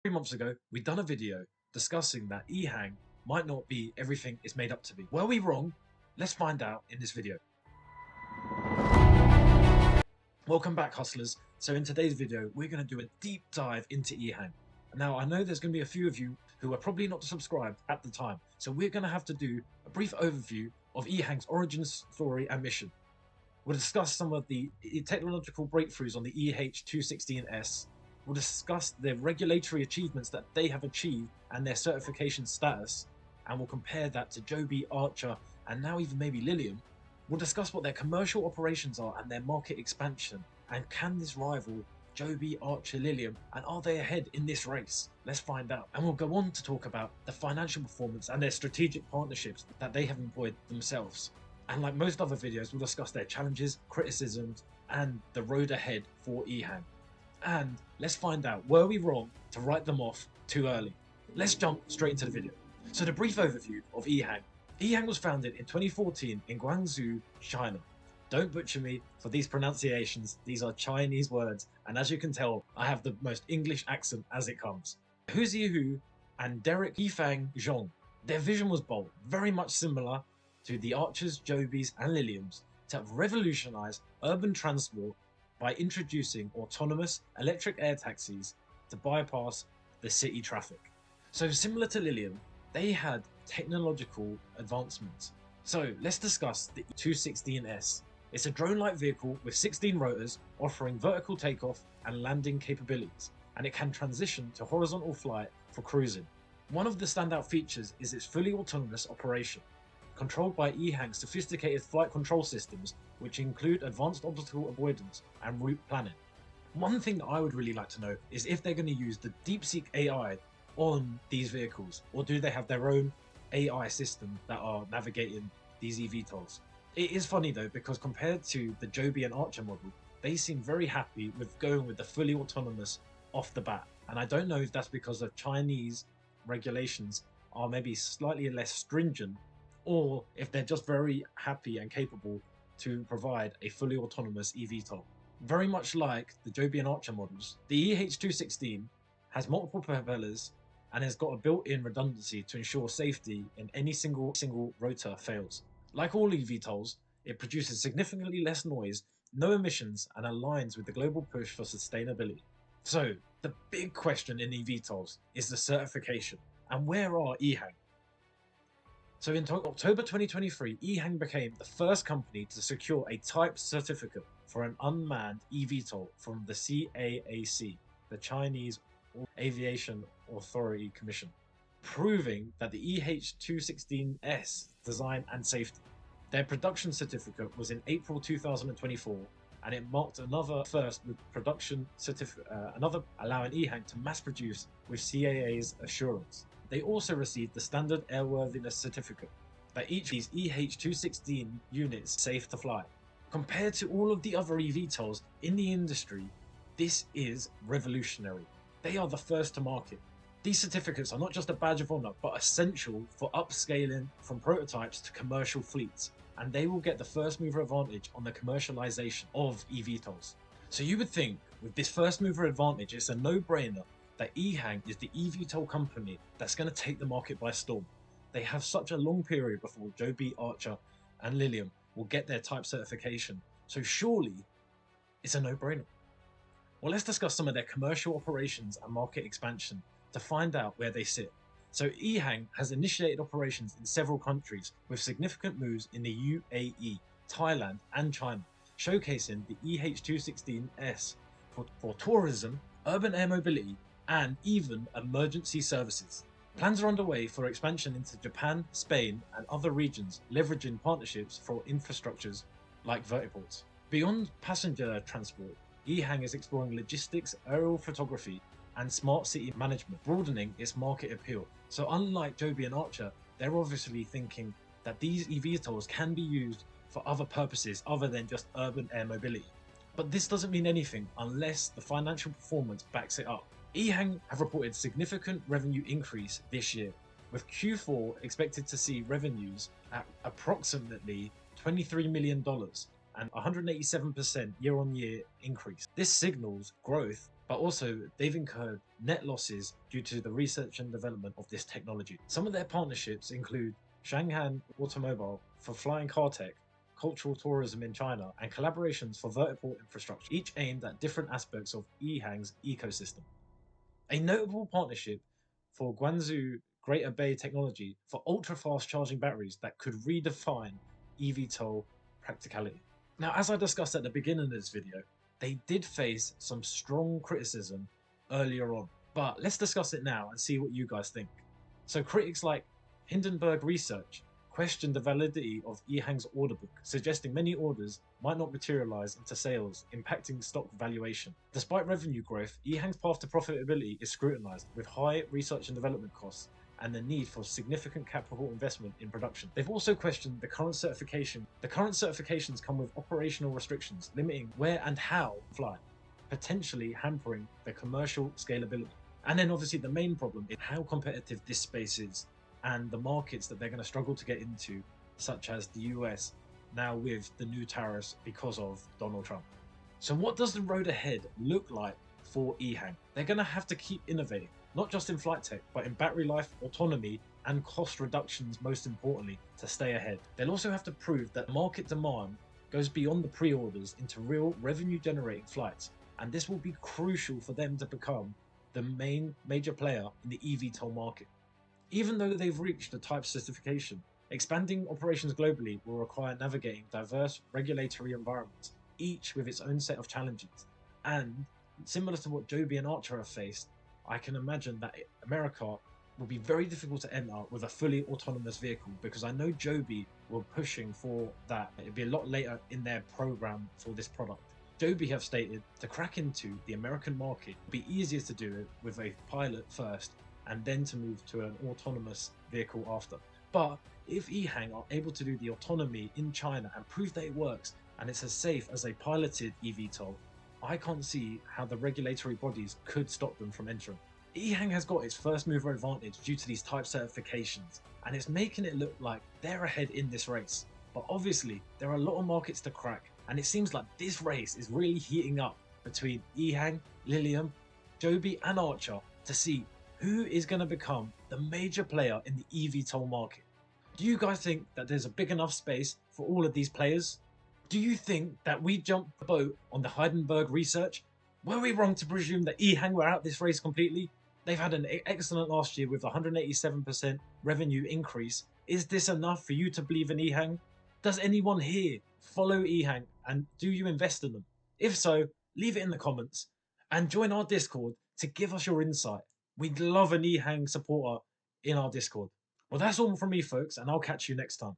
3 months ago, we'd done a video discussing that Ehang might not be everything it's made up to be. Were we wrong? Let's find out in this video. Welcome back, hustlers. So in today's video, we're going to do a deep dive into Ehang. Now, I know there's going to be a few of you who are probably not subscribed at the time, so we're going to have to do a brief overview of Ehang's origin story and mission. We'll discuss some of the technological breakthroughs on the EH216S. We'll discuss the regulatory achievements that they have achieved and their certification status, and we'll compare that to Joby, Archer, and now even maybe Lilium. We'll discuss what their commercial operations are and their market expansion, and can this rival Joby, Archer, Lilium, and are they ahead in this race? Let's find out. And we'll go on to talk about the financial performance and their strategic partnerships that they have employed themselves. And like most other videos, we'll discuss their challenges, criticisms, and the road ahead for Ehang. And let's find out, were we wrong to write them off too early? Let's jump straight into the video. So the brief overview of Ehang. Ehang was founded in 2014 in Guangzhou, China. Don't butcher me for these pronunciations, these are Chinese words, and as you can tell, I have the most English accent as it comes. Hu Zihu and Derek Yifang Zhong. Their vision was bold, very much similar to the Archers, Jobys, and Liliums, to revolutionize urban transport by introducing autonomous electric air taxis to bypass the city traffic. So similar to Lilium, they had technological advancements. So let's discuss the E216S. It's a drone-like vehicle with 16 rotors offering vertical takeoff and landing capabilities, and it can transition to horizontal flight for cruising. One of the standout features is its fully autonomous operation, controlled by Ehang's sophisticated flight control systems, which include advanced obstacle avoidance and route planning. One thing that I would really like to know is if they're going to use the DeepSeek AI on these vehicles, or do they have their own AI system that are navigating these eVTOLs. It is funny though, because compared to the Joby and Archer model, they seem very happy with going with the fully autonomous off the bat. And I don't know if that's because of Chinese regulations are maybe slightly less stringent, or if they're just very happy and capable to provide a fully autonomous eVTOL. Very much like the Joby and Archer models, the EH216 has multiple propellers and has got a built-in redundancy to ensure safety in any single rotor fails. Like all eVTOLs, it produces significantly less noise, no emissions, and aligns with the global push for sustainability. So, the big question in eVTOLs is the certification, and where are Ehang? So in October 2023, Ehang became the first company to secure a type certificate for an unmanned eVTOL from the CAAC, the Chinese Aviation Authority Commission, proving that the EH216S design and safety. Their production certificate was in April 2024, and it marked another first with production certificate, another allowing Ehang to mass produce with CAA's assurance. They also received the standard airworthiness certificate that each of these EH216 units is safe to fly. Compared to all of the other eVTOLs in the industry, this is revolutionary. They are the first to market. These certificates are not just a badge of honor, but essential for upscaling from prototypes to commercial fleets, and they will get the first mover advantage on the commercialization of eVTOLs. So you would think with this first mover advantage, it's a no-brainer that Ehang is the eVTOL company that's going to take the market by storm. They have such a long period before Joby, Archer, and Lilium will get their type certification, so surely it's a no-brainer. Well, let's discuss some of their commercial operations and market expansion to find out where they sit. So Ehang has initiated operations in several countries with significant moves in the UAE, Thailand, and China, showcasing the EH216S for tourism, urban air mobility, and even emergency services. Plans are underway for expansion into Japan, Spain, and other regions, leveraging partnerships for infrastructures like vertiports. Beyond passenger transport, Ehang is exploring logistics, aerial photography, and smart city management, broadening its market appeal. So unlike Joby and Archer, they're obviously thinking that these eVTOLs can be used for other purposes other than just urban air mobility. But this doesn't mean anything unless the financial performance backs it up. Ehang have reported significant revenue increase this year, with Q4 expected to see revenues at approximately $23 million and 187% year-on-year increase. This signals growth but also they've incurred net losses due to the research and development of this technology. Some of their partnerships include Shanghai Automobile for flying car tech, cultural tourism in China, and collaborations for vertiport infrastructure, each aimed at different aspects of Ehang's ecosystem. A notable partnership for Guangzhou Greater Bay Technology for ultra-fast charging batteries that could redefine eVTOL practicality. Now, as I discussed at the beginning of this video, they did face some strong criticism earlier on, but let's discuss it now and see what you guys think. So critics like Hindenburg Research questioned the validity of Ehang's order book, suggesting many orders might not materialize into sales, impacting stock valuation. Despite revenue growth, Ehang's path to profitability is scrutinized, with high research and development costs and the need for significant capital investment in production. They've also questioned the current certification. The current certifications come with operational restrictions, limiting where and how to fly, potentially hampering the commercial scalability. And then obviously the main problem is how competitive this space is and the markets that they're going to struggle to get into, such as the US, now with the new tariffs because of Donald Trump. So what does the road ahead look like for Ehang? They're going to have to keep innovating, not just in flight tech, but in battery life, autonomy, and cost reductions, most importantly, to stay ahead. They'll also have to prove that market demand goes beyond the pre-orders into real revenue-generating flights, and this will be crucial for them to become the major player in the eVTOL market. Even though they've reached the type certification, expanding operations globally will require navigating diverse regulatory environments, each with its own set of challenges. And similar to what Joby and Archer have faced, I can imagine that America will be very difficult to enter with a fully autonomous vehicle, because I know Joby were pushing for that. It'd be a lot later in their program for this product. Joby have stated to crack into the American market would be easier to do it with a pilot first and then to move to an autonomous vehicle after. But if Ehang are able to do the autonomy in China and prove that it works and it's as safe as a piloted eVTOL, I can't see how the regulatory bodies could stop them from entering. Ehang has got its first mover advantage due to these type certifications, and it's making it look like they're ahead in this race. But obviously, there are a lot of markets to crack, and it seems like this race is really heating up between Ehang, Lilium, Joby and Archer to see who is going to become the major player in the eVTOL market. Do you guys think that there's a big enough space for all of these players? Do you think that we jumped the boat on the Hindenburg research? Were we wrong to presume that Ehang were out this race completely? They've had an excellent last year with 187% revenue increase. Is this enough for you to believe in Ehang? Does anyone here follow Ehang and do you invest in them? If so, leave it in the comments and join our Discord to give us your insight. We'd love an Ehang supporter in our Discord. Well, that's all from me, folks, and I'll catch you next time.